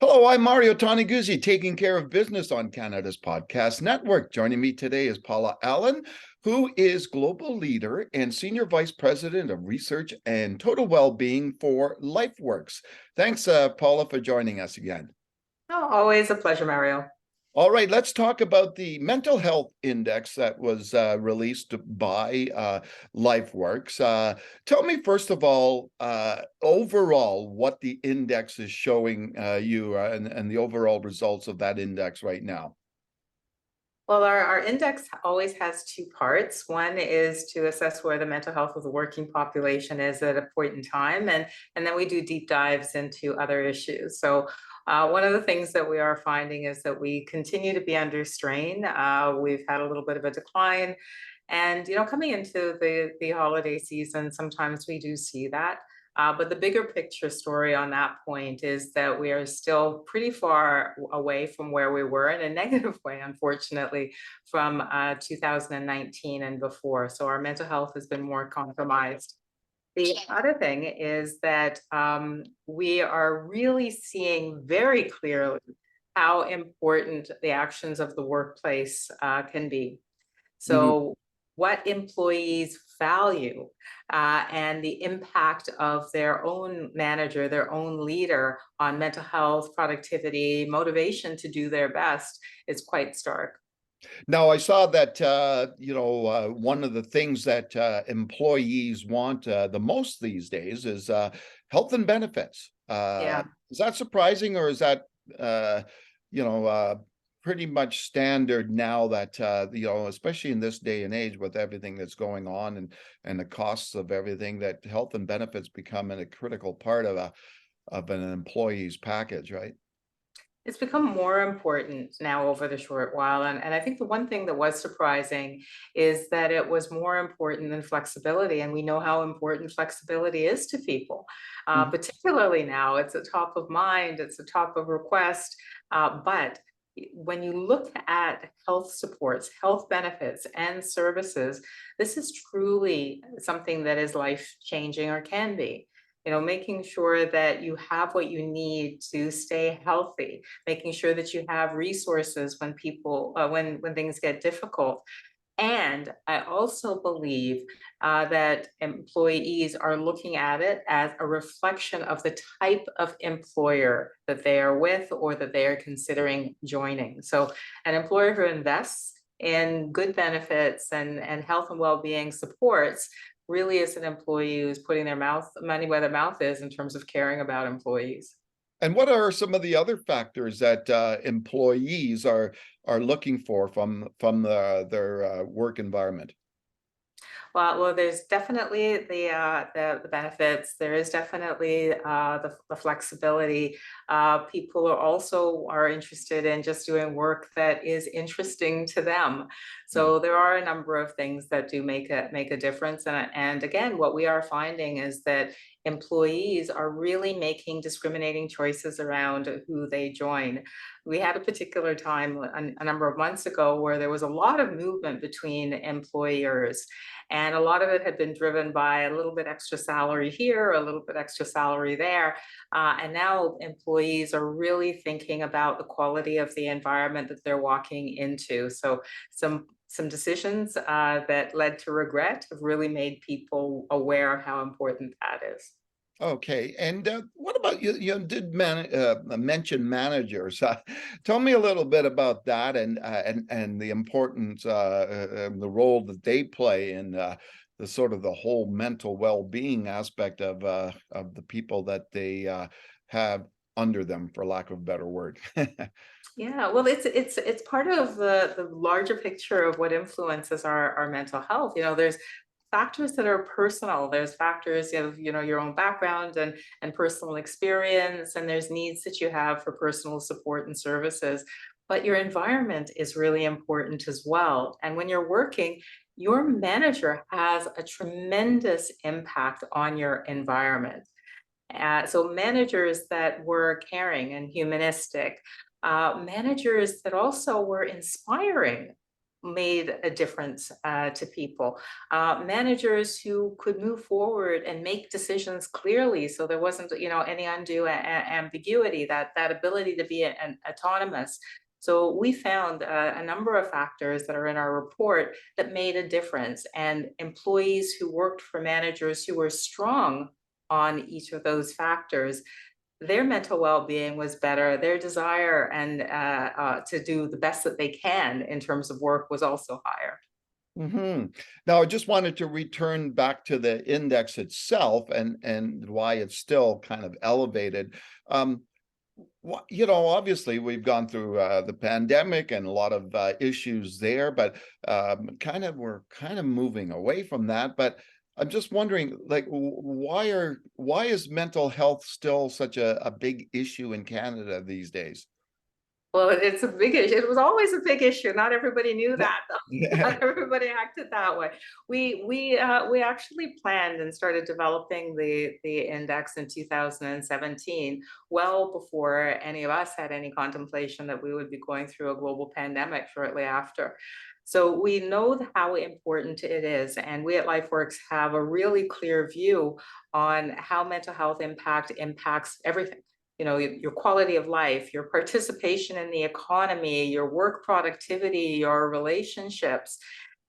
Hello, I'm Mario Toneguzzi, taking care of business on Canada's podcast network. Joining me today is Paula Allen, who is global leader and senior vice president of research and total well-being for LifeWorks. Thanks, Paula, for joining us again. Oh, always a pleasure, Mario. All right, let's talk about the mental health index that was released by LifeWorks. Tell me, first of all, overall, what the index is showing you and the overall results of that index right now. Well, our index always has two parts. One is to assess where the mental health of the working population is at a point in time, and then we do deep dives into other issues. So one of the things that we are finding is that we continue to be under strain. We've had a little bit of a decline. And, coming into the holiday season, sometimes we do see that. But the bigger picture story on that point is that we are still pretty far away from where we were in a negative way, unfortunately, from 2019 and before. So our mental health has been more compromised. The other thing is that we are really seeing very clearly how important the actions of the workplace can be. Mhm. So, what employees value and the impact of their own manager, their own leader on mental health, productivity, motivation to do their best is quite stark. Now, I saw that one of the things that employees want the most these days is health and benefits. Yeah. Is that surprising, or is that uh, you know uh, pretty much standard now that especially in this day and age with everything that's going on and the costs of everything, that health and benefits become a critical part of an employee's package, right? It's become more important now over the short while. And I think the one thing that was surprising is that it was more important than flexibility. And we know how important flexibility is to people, particularly now. It's a top of mind, it's a top of request. But when you look at health supports, health benefits, and services, this is truly something that is life changing or can be. Making sure that you have what you need to stay healthy, making sure that you have resources when when things get difficult. And I also believe that employees are looking at it as a reflection of the type of employer that they are with or that they are considering joining. So an employer who invests in good benefits and health and well-being supports really is an employee who's putting their money where their mouth is in terms of caring about employees. And what are some of the other factors that employees are looking for from their work environment? Well, there's definitely the benefits. There is definitely the flexibility. People are interested in just doing work that is interesting to them. Mm. So there are a number of things that do make a difference. And again, what we are finding is that employees are really making discriminating choices around who they join. We had a particular time a number of months ago where there was a lot of movement between employers, and a lot of it had been driven by a little bit extra salary here, a little bit extra salary there. And now employees are really thinking about the quality of the environment that they're walking into. So some decisions that led to regret have really made people aware of how important that is. Okay, and what about you? You did mention managers. Tell me a little bit about that and the importance and the role that they play in the sort of the whole mental well-being aspect of the people that they have under them, for lack of a better word. Yeah, well, it's part of the larger picture of what influences our mental health. There's factors that are personal. There's factors of your own background and personal experience, and there's needs that you have for personal support and services. But your environment is really important as well. And when you're working, your manager has a tremendous impact on your environment. So managers that were caring and humanistic, managers that also were inspiring, made a difference to people. Managers who could move forward and make decisions clearly, so there wasn't, any undue ambiguity. That ability to be an autonomous. So we found a number of factors that are in our report that made a difference, and employees who worked for managers who were strong on each of those factors, their mental well-being was better. Their desire and to do the best that they can in terms of work was also higher. Now, I just wanted to return back to the index itself and why it's still kind of elevated. Um, Obviously, we've gone through the pandemic and a lot of issues there, but we're kind of moving away from that. But I'm just wondering, like, why is mental health still such a big issue in Canada these days? Well, it's a big issue. It was always a big issue. Not everybody knew Yeah. that, though. Yeah. Not everybody acted that way. We actually planned and started developing the index in 2017, well before any of us had any contemplation that we would be going through a global pandemic shortly after. So we know how important it is, and we at LifeWorks have a really clear view on how mental health impacts everything. Your quality of life, your participation in the economy, your work productivity, your relationships.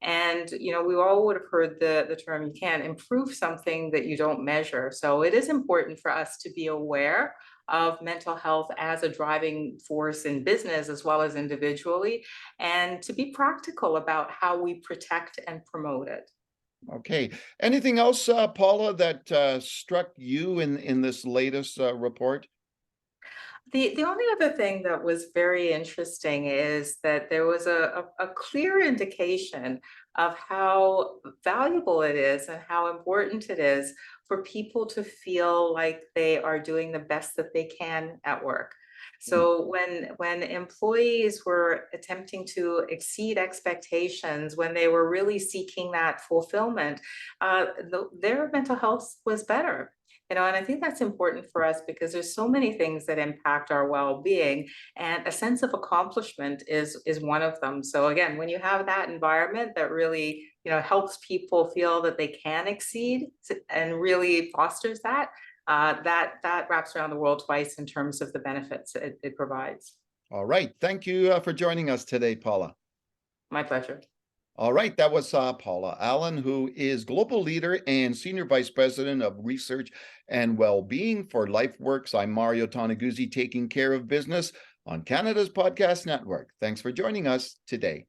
And we all would have heard the term, you can't improve something that you don't measure. So it is important for us to be aware of mental health as a driving force in business as well as individually, and to be practical about how we protect and promote it. Okay. Anything else, Paula, that struck you in this latest report? The only other thing that was very interesting is that there was a clear indication of how valuable it is and how important it is for people to feel like they are doing the best that they can at work. Mm. So when employees were attempting to exceed expectations, when they were really seeking that fulfillment, their mental health was better. And I think that's important for us because there's so many things that impact our well-being, and a sense of accomplishment is one of them. So again, when you have that environment that really, helps people feel that they can exceed and really fosters that, that wraps around the world twice in terms of the benefits it provides. All right. Thank you for joining us today, Paula. My pleasure. All right, that was Paula Allen, who is Global Leader and Senior Vice President of Research and Wellbeing for LifeWorks. I'm Mario Toneguzzi, taking care of business on Canada's Podcast Network. Thanks for joining us today.